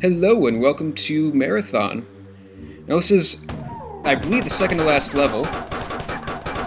Hello and welcome to Marathon. Now this is, I believe, the second to last level,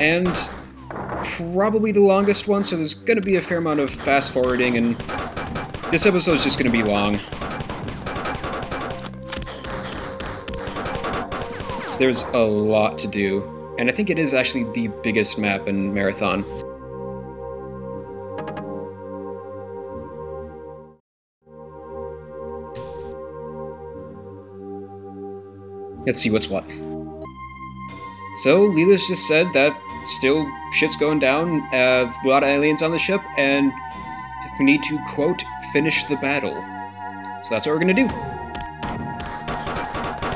and probably the longest one, so there's going to be a fair amount of fast forwarding, and this episode is just going to be long. So there's a lot to do, and I think it is actually the biggest map in Marathon. Let's see what's what. So, Leela's just said that still shit's going down, a lot of aliens on the ship, and if we need to, quote, finish the battle. So that's what we're gonna do.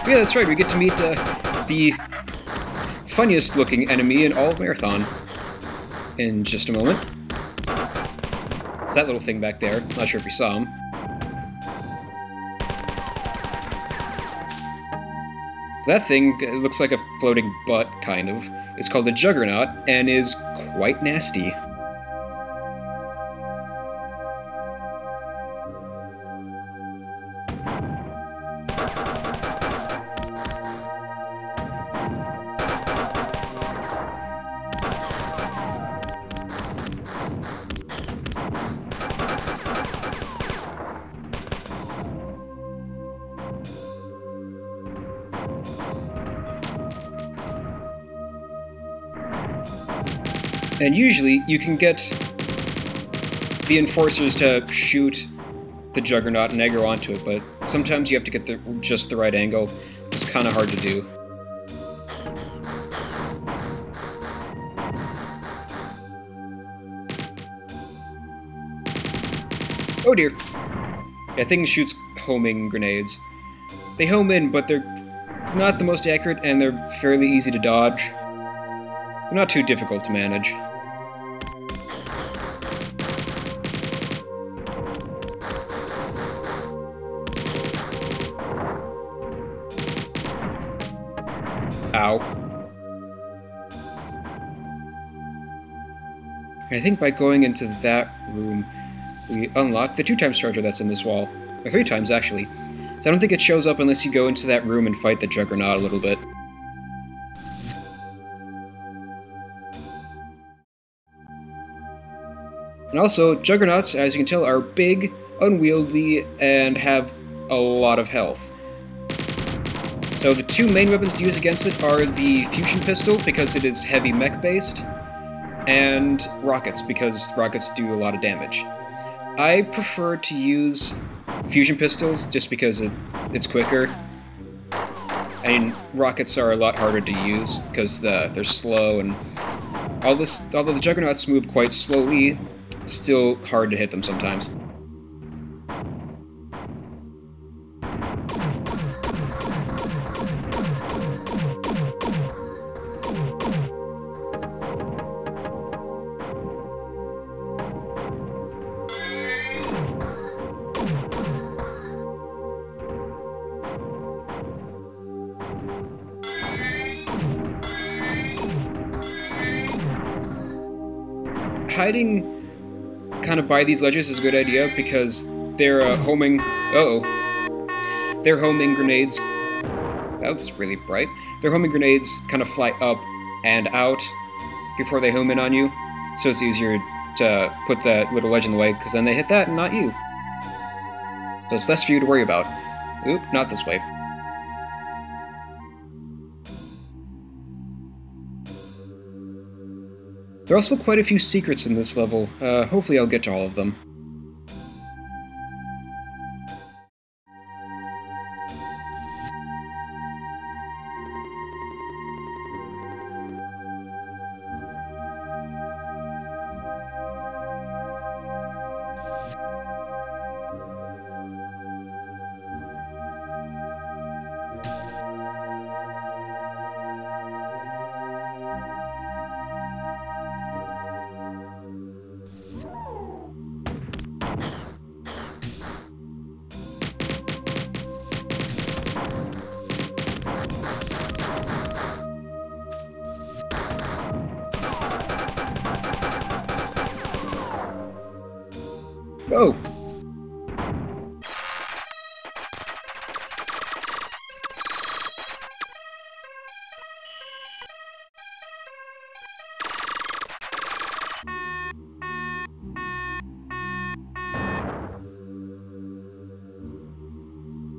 Yeah, that's right, we get to meet the funniest looking enemy in all of Marathon in just a moment. It's that little thing back there, not sure if you saw him. That thing looks like a floating butt, kind of. It's called a Juggernaut, and is quite nasty. And usually, you can get the enforcers to shoot the Juggernaut and aggro onto it, but sometimes you have to get just the right angle. It's kind of hard to do. Oh dear. Yeah, thing shoots homing grenades. They home in, but they're not the most accurate, and they're fairly easy to dodge. They're not too difficult to manage. Ow. I think by going into that room, we unlock the 2x charger that's in this wall. Or 3 times, actually. So I don't think it shows up unless you go into that room and fight the Juggernaut a little bit. And also, Juggernauts, as you can tell, are big, unwieldy, and have a lot of health. So the 2 main weapons to use against it are the fusion pistol, because it is heavy mech-based, and rockets, because rockets do a lot of damage. I prefer to use fusion pistols, just because it's quicker. I mean, rockets are a lot harder to use, because they're slow, and although the Juggernauts move quite slowly, it's still hard to hit them sometimes. Hiding kind of by these ledges is a good idea because they're homing. Their homing grenades. That's really bright. Their homing grenades kind of fly up and out before they home in on you, so it's easier to put that little ledge in the way because then they hit that and not you. So it's less for you to worry about. Oop, not this way. There are also quite a few secrets in this level. Hopefully I'll get to all of them. Oh!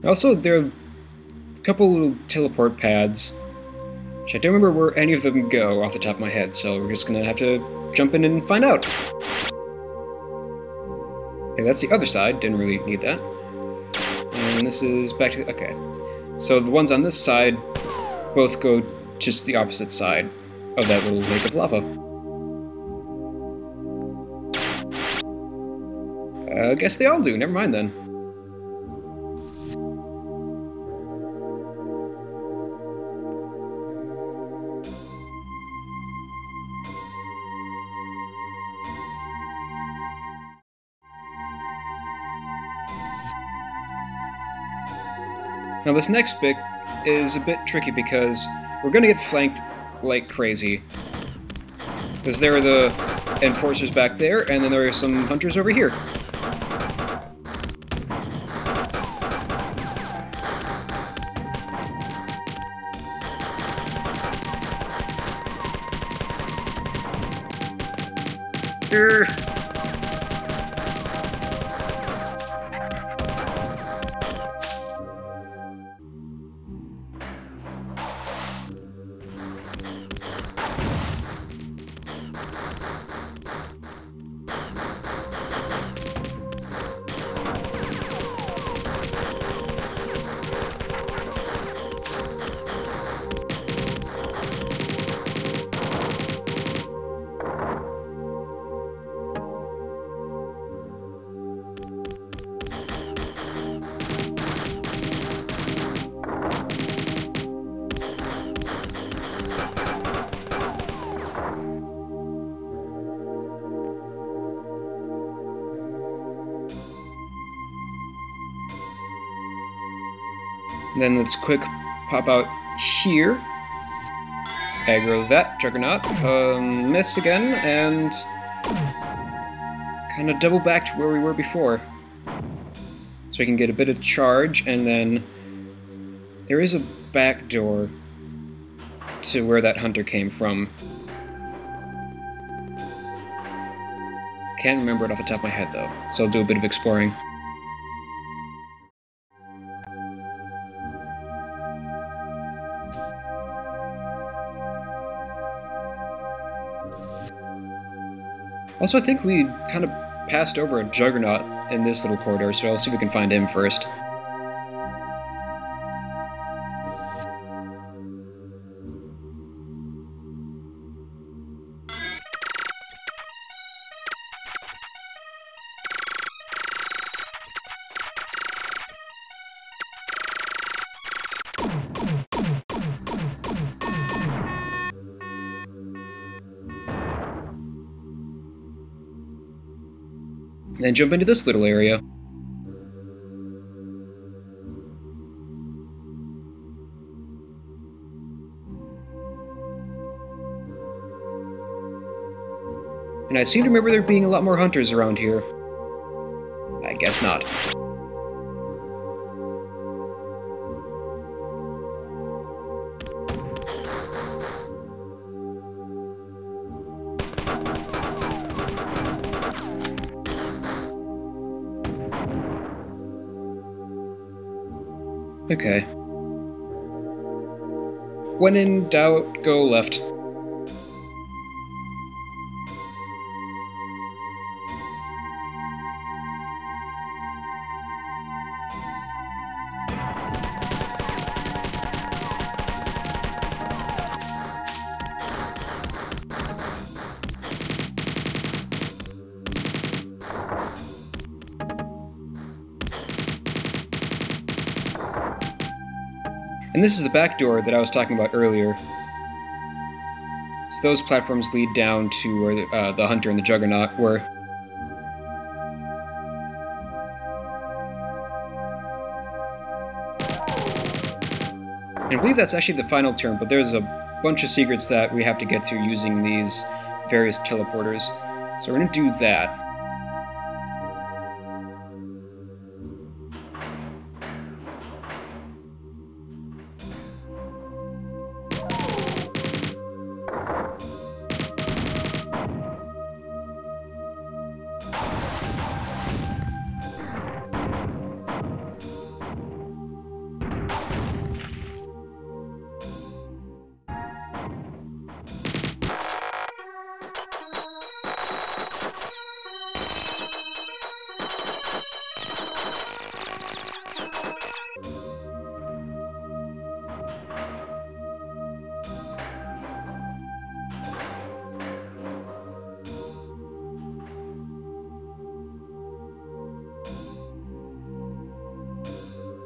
Also, there are a couple little teleport pads, which I don't remember where any of them go off the top of my head, so we're just gonna have to jump in and find out. Okay, that's the other side, didn't really need that. And this is back to... okay. So the ones on this side both go just the opposite side of that little lake of lava. I guess they all do, never mind then. Now this next bit is a bit tricky because we're gonna get flanked like crazy. Because there are the enforcers back there, and then there are some hunters over here. And then let's quick pop out here. Aggro that, Juggernaut. Miss again, and kind of double back to where we were before. So we can get a bit of charge, and then there is a back door to where that hunter came from. Can't remember it off the top of my head, though, so I'll do a bit of exploring. Also, I think we kind of passed over a Juggernaut in this little corridor, so I'll see if we can find him first. And then jump into this little area. And I seem to remember there being a lot more hunters around here. I guess not. Okay. When in doubt, go left. And this is the back door that I was talking about earlier. So those platforms lead down to where the Hunter and the Juggernaut were. And I believe that's actually the final turn, but there's a bunch of secrets that we have to get through using these various teleporters. So we're going to do that.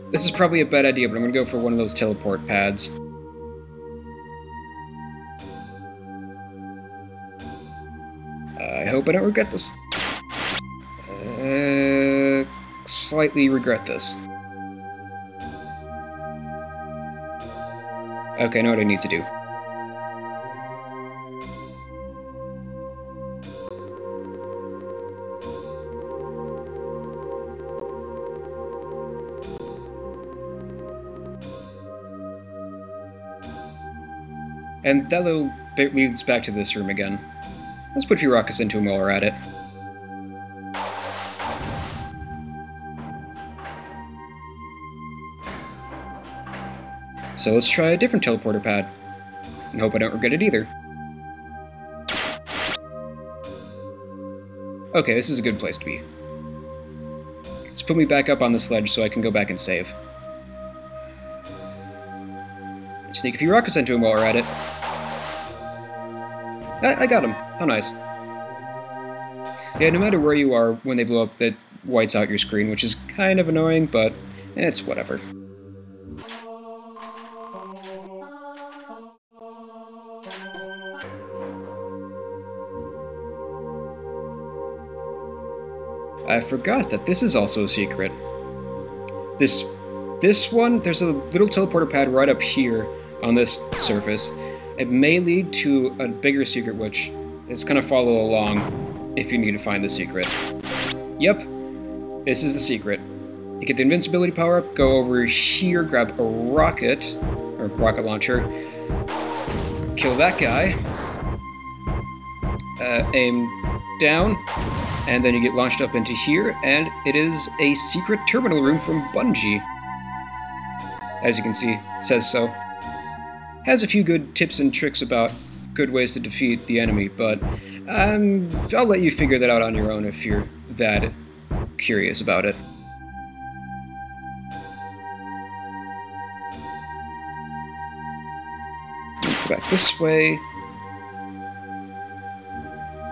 This is probably a bad idea, but I'm gonna go for one of those teleport pads. I hope I don't regret this. Slightly regret this. Okay, I know what I need to do. And that little bit leads back to this room again. Let's put a few rockets into him while we're at it. So let's try a different teleporter pad. And hope I don't regret it either. Okay, this is a good place to be. Let's put me back up on this ledge so I can go back and save. Sneak a few rockets into him while we're at it. I got him. How nice. Yeah, no matter where you are, when they blow up, it whites out your screen, which is kind of annoying, but it's whatever. I forgot that this is also a secret. This one, there's a little teleporter pad right up here on this surface. It may lead to a bigger secret, which is gonna follow along if you need to find the secret. Yep, this is the secret. You get the invincibility power-up, go over here, grab a rocket, or rocket launcher, kill that guy, aim down, and then you get launched up into here, and it is a secret terminal room from Bungie. As you can see, it says so. Has a few good tips and tricks about good ways to defeat the enemy, but I'll let you figure that out on your own if you're that curious about it. Go back this way.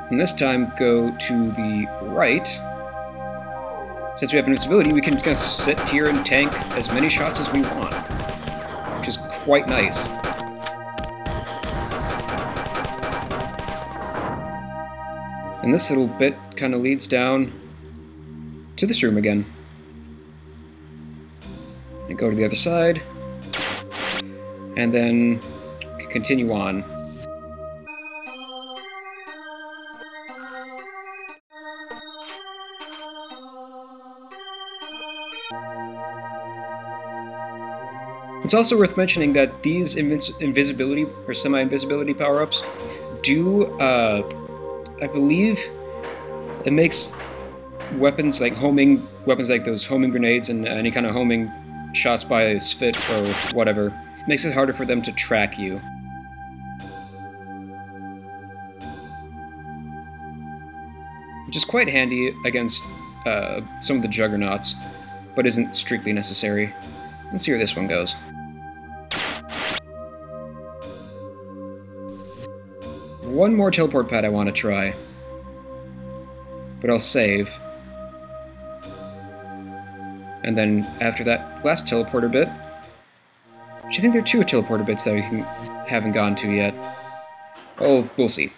And this time go to the right. Since we have invincibility, we can just sit here and tank as many shots as we want, which is quite nice. And this little bit kind of leads down to this room again. And go to the other side, and then continue on. It's also worth mentioning that these invisibility or semi-invisibility power-ups do, I believe, it makes weapons like those homing grenades and any kind of homing shots by a Spit or whatever, makes it harder for them to track you. Which is quite handy against some of the Juggernauts, but isn't strictly necessary. Let's see where this one goes. One more teleport pad I want to try, but I'll save. And then after that last teleporter bit, which I think there are 2 teleporter bits that we haven't gone to yet. Oh, we'll see.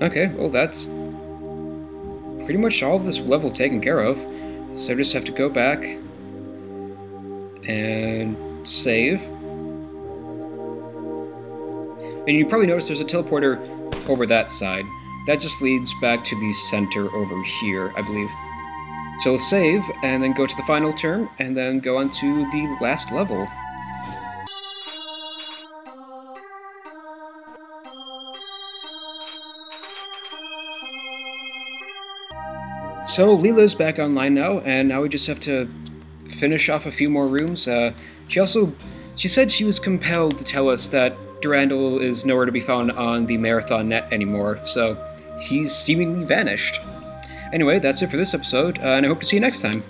Okay, well that's pretty much all of this level taken care of. So I just have to go back and save. And you probably notice there's a teleporter over that side. That just leads back to the center over here, I believe. So we'll save, and then go to the final term, and then go on to the last level. So Leela's back online now, and now we just have to finish off a few more rooms. She said she was compelled to tell us that Durandal is nowhere to be found on the Marathon net anymore, so he's seemingly vanished. Anyway, that's it for this episode, and I hope to see you next time.